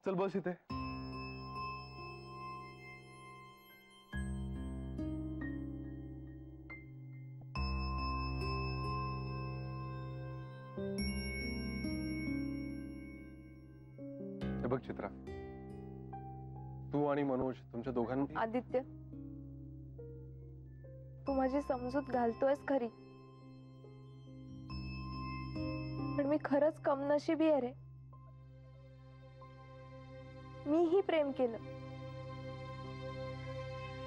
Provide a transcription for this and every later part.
चल बस इथे. हे बघ चित्रा, तू आणि मनोज तुमच्या दोघांनी. आदित्य, तू माझी समजूत घालतोयस खरी, पण मी खरंच कमनशिबी आहे रे. मीही प्रेम केलं,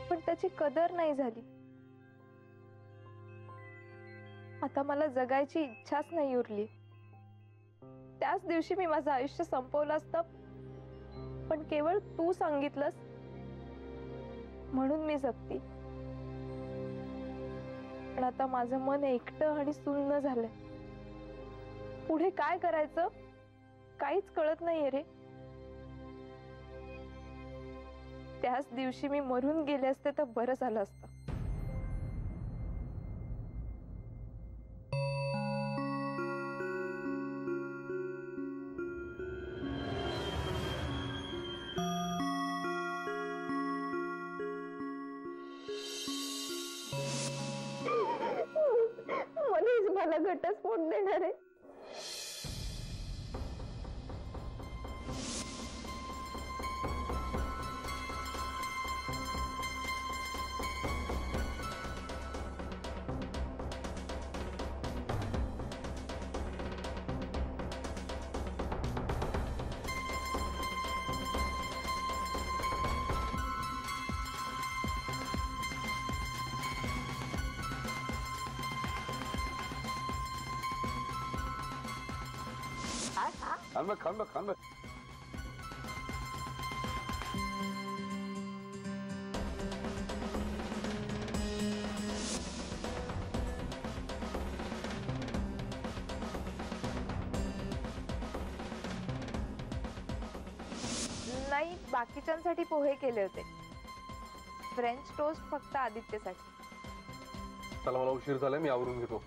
पण त्याची कदर नाही झाली. आता मला जगायची इच्छाच नाही उरली. त्याच दिवशी मी माझं आयुष्य संपवलं असतं, पण केवळ तू सांगितलंस म्हणून मी जगती. पण आता माझं मन एकटं आणि सुन्न झालंय. पुढे काय करायचं काहीच कळत नाहीये रे. त्याच दिवशी मी मरून गेले असते तर बरं झालं असतं. मनीष मला घटस्फोट देणार आहे. खान बघ. नाही, बाकीच्यांसाठी पोहे केले होते. फ्रेंच टोस्ट फक्त आदित्यसाठी. चला मला उशीर झालाय, मी आवरून घेतो.